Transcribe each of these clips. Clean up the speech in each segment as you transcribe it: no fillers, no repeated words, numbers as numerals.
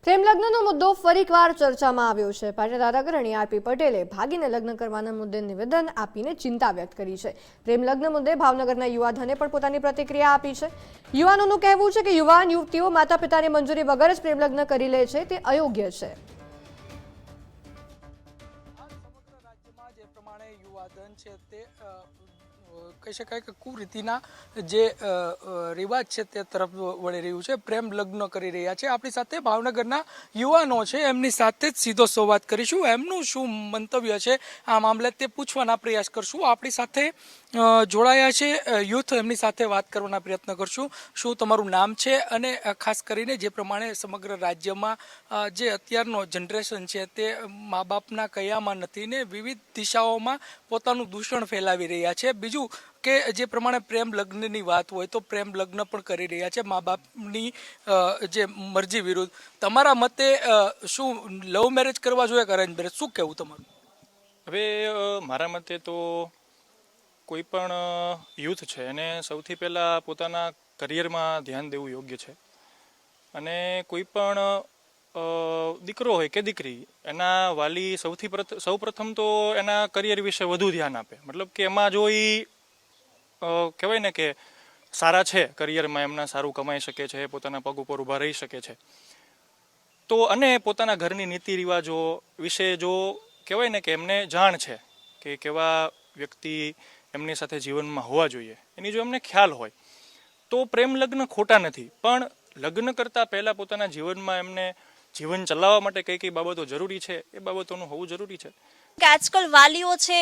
પ્રેમ લગ્નનો મુદ્દો ફરીકવાર ચર્ચામાં આવ્યો છે. પાટીદાર અગ્રણી આરપી પટેલે ભાગીને લગ્ન કરવાના મુદ્દે નિવેદન આપીને ચિંતા વ્યક્ત કરી છે. પ્રેમ લગ્ન મુદ્દે ભાવનગરના યુવાધને પણ પોતાની પ્રતિક્રિયા આપી છે. યુવાનોનું કહેવું છે કે યુવાન યુવતીઓ માતા પિતાની મંજૂરી વગર જ પ્રેમ લગ્ન કરી લે છે તે અયોગ્ય છે. કહી શકાય કે કુરીતિના જે રિવાજ છે તે તરફ વળી રહ્યું છે. પ્રેમ લગ્ન કરી રહ્યા છે. આપણી સાથે ભાવનગરના યુવાનો છે, એમની સાથે જ સીધો સંવાદ કરીશું. એમનું શું મંતવ્ય છે આ મામલે તે પૂછવાના પ્રયાસ કરશું. આપણી સાથે જોડાયા છે યુથ, એમની સાથે વાત કરવાના પ્રયત્ન કરશું. શું તમારું નામ છે અને ખાસ કરીને જે પ્રમાણે સમગ્ર રાજ્યમાં જે અત્યારનો જનરેશન છે તે મા બાપના કયામાં નથી ને વિવિધ દિશાઓમાં પોતાનું દૂષણ ફેલાવી રહ્યા છે. બીજું કે જે પ્રમાણે પ્રેમ લગ્નની વાત હોય તો પ્રેમ લગ્ન પણ કરી રહ્યા છે મા બાપની જે મરજી વિરુદ્ધ. તમારા મતે શું લવ મેરેજ કરવા જોઈએ કે અરેન્જ મેરેજ? શું કહેવું તમારું? હવે મારા મતે તો કોઈ પણ યુથ છે એને સૌથી પહેલાં પોતાના કરિયરમાં ધ્યાન દેવું યોગ્ય છે. અને કોઈ પણ દીકરો હોય કે દીકરી, એના વાલી સૌ પ્રથમ તો એના કરિયર વિશે વધુ ધ્યાન આપે. મતલબ કે એમાં જો એ કહેવાય ને કે સારા છે, કરિયરમાં એમના સારું કમાઈ શકે છે, પોતાના પગ ઉપર ઊભા રહી શકે છે, તો અને પોતાના ઘરની નીતિ રિવાજો વિશે જો કહેવાય ને કે એમને જાણ છે કે કેવા વ્યક્તિ એમની સાથે જીવનમાં હોવા જોઈએ, એની જો એમને ખ્યાલ હોય તો પ્રેમ લગ્ન ખોટા નથી. પણ લગ્ન કરતાં પહેલાં પોતાના જીવનમાં એમને જીવન ચલાવવા માટે કઈ કઈ બાબતો જરૂરી છે એ બાબતોનું હોવું જરૂરી છે. કે આજકાલ વાલીઓ છે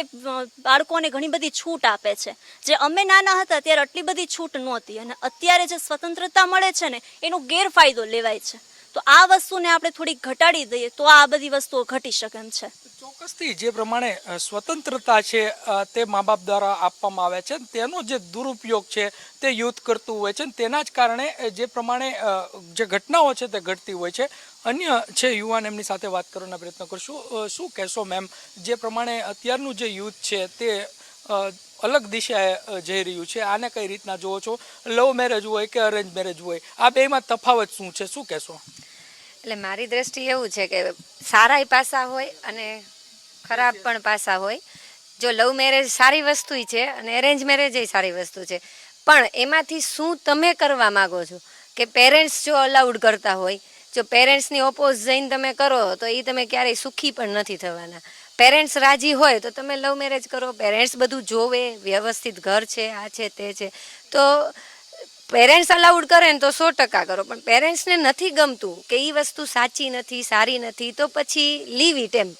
બાળકોને ઘણી બધી છૂટ આપે છે. જે અમે નાના હતા ત્યારે આટલી બધી છૂટ નહોતી, અને અત્યારે જે સ્વતંત્રતા મળે છે ને એનો ગેરફાયદો લેવાય છે. તો આ વસ્તુને આપણે થોડીક ઘટાડી દઈએ તો આ બધી વસ્તુઓ ઘટી શકે એમ છે. ચોક્કસથી જે પ્રમાણે સ્વતંત્રતા છે તે મા બાપ દ્વારા આપવામાં આવે છે, તેનો જે દુરુપયોગ છે તે યુથ કરતું હોય છે. તેના જ કારણે જે પ્રમાણે જે ઘટનાઓ છે તે ઘટતી હોય છે. અન્ય છે યુવાન, એમની સાથે વાત કરવાના પ્રયત્ન કરશું. શું કહેશો મેમ, જે પ્રમાણે અત્યારનું જે યુથ છે તે અલગ દિશાએ જઈ રહ્યું છે, આને કઈ રીતના જોવો છો? લવ મેરેજ હોય કે અરેન્જ મેરેજ હોય, આ બેમાં તફાવત શું છે, શું કહેશો? એટલે મારી દ્રષ્ટિએ એવું છે કે સારા પાસા હોય અને ખરાબ પણ પાસા હોય. જો લવ મેરેજ સારી વસ્તુ છે અને એરેન્જ મેરેજ એ સારી વસ્તુ છે, પણ એમાંથી શું તમે કરવા માગો છો? કે પેરેન્ટ્સ જો અલાઉડ કરતા હોય, જો પેરેન્ટ્સની ઓપોઝ જઈને તમે કરો તો એ તમે ક્યારેય સુખી પણ નથી થવાના. પેરેન્ટ્સ રાજી હોય તો તમે લવ મેરેજ કરો, પેરેન્ટ્સ બધું જોવે, વ્યવસ્થિત ઘર છે, આ છે તે છે, તો પેરેન્ટ્સ અલાઉડ કરે ને તો 100% કરો. પણ પેરેન્ટ્સને નથી ગમતું કે એ વસ્તુ સાચી નથી, સારી નથી, તો પછી લીવ ઇટ, એમ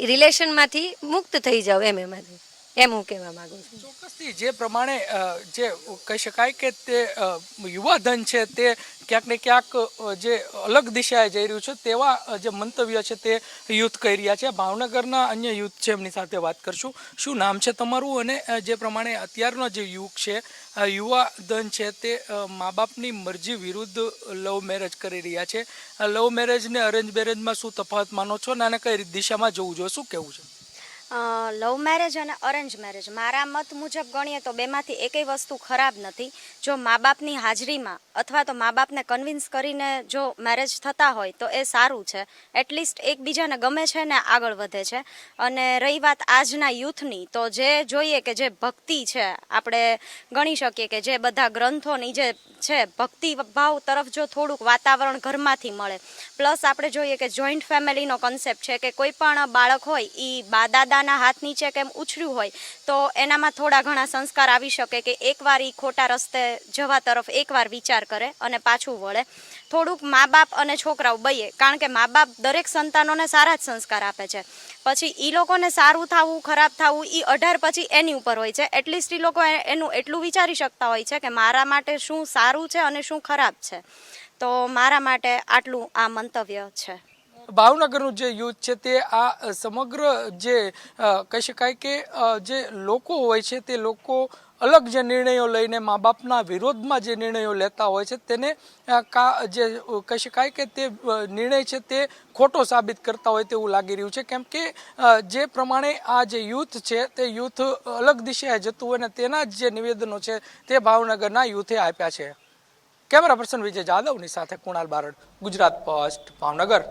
રિલેશનમાંથી મુક્ત થઈ જાવ એમાંથી, એમ હું કહેવા માંગુ છું. ચોક્કસથી જે પ્રમાણે જે કહી શકાય કે તે યુવાધન છે તે ક્યાંક ને ક્યાંક જે અલગ દિશાએ જઈ રહ્યું છે તેવા જે મંતવ્ય છે તે યુથ કહી રહ્યા છે. ભાવનગરના અન્ય યુથ છે, એમની સાથે વાત કરશું. શું નામ છે તમારું? અને જે પ્રમાણે અત્યારનો જે યુગ છે, યુવાધન છે તે મા બાપની મરજી વિરુદ્ધ લવ મેરેજ કરી રહ્યા છે. લવ મેરેજ ને અરેન્જ મેરેજમાં શું તફાવત માનો છો અને કઈ દિશામાં જવું જોઈએ, શું કહેવું છે? લવ મેરેજ અને અરેન્જ મેરેજ મારા મત મુજબ ગણીએ તો બેમાંથી એકેય વસ્તુ ખરાબ નથી. જો મા બાપની હાજરીમાં અથવા તો મા બાપને કન્વિન્સ કરીને જો મેરેજ થતા હોય તો એ સારું છે. એટલીસ્ટ એકબીજાને ગમે છે ને આગળ વધે છે. અને રહી વાત આજના યુથની, તો જે જોઈએ કે જે ભક્તિ છે, આપણે ગણી શકીએ કે જે બધા ગ્રંથોની જે છે ભક્તિ ભાવ તરફ જો થોડુંક વાતાવરણ ઘરમાંથી મળે, પ્લસ આપણે જોઈએ કે જોઈન્ટ ફેમિલીનો કન્સેપ્ટ છે કે કોઈ પણ બાળક હોય એ દાદાના હાથ નીચે કેમ ઉછર્યું હોય તો એનામાં થોડા ઘણા સંસ્કાર આવી શકે કે એકવાર એ ખોટા રસ્તે જવા તરફ એકવાર વિચાર કરે અને પાછું વળે. થોડુંક મા બાપ અને છોકરાઓ બઈએ, કારણ કે મા બાપ દરેક સંતાનોને સારા જ સંસ્કાર આપે છે. પછી એ લોકોને સારું થવું ખરાબ થવું એ 18 પછી એની ઉપર હોય છે. એટલીસ્ટ એ લોકો એનું એટલું વિચારી શકતા હોય છે કે મારા માટે શું સારું છે અને શું ખરાબ છે. તો મારા માટે આટલું આ મંતવ્ય છે. ભાવનગરનું જે યુથ છે તે આ સમગ્ર જે કહી શકાય કે જે લોકો હોય છે તે લોકો અલગ જે નિર્ણયો લઈને મા બાપના વિરોધમાં જે નિર્ણયો લેતા હોય છે તેને જે કહી શકાય કે તે નિર્ણય છે તે ખોટો સાબિત કરતા હોય તેવું લાગી રહ્યું છે. કેમ કે જે પ્રમાણે આ જે યુથ છે તે યુથ અલગ દિશાએ જતું હોય ને તેના જ જે નિવેદનો છે તે ભાવનગરના યુથે આપ્યા છે. કેમેરા પર્સન વિજય જાદવની સાથે કુણાલ બારડ, ગુજરાત ફર્સ્ટ, ભાવનગર.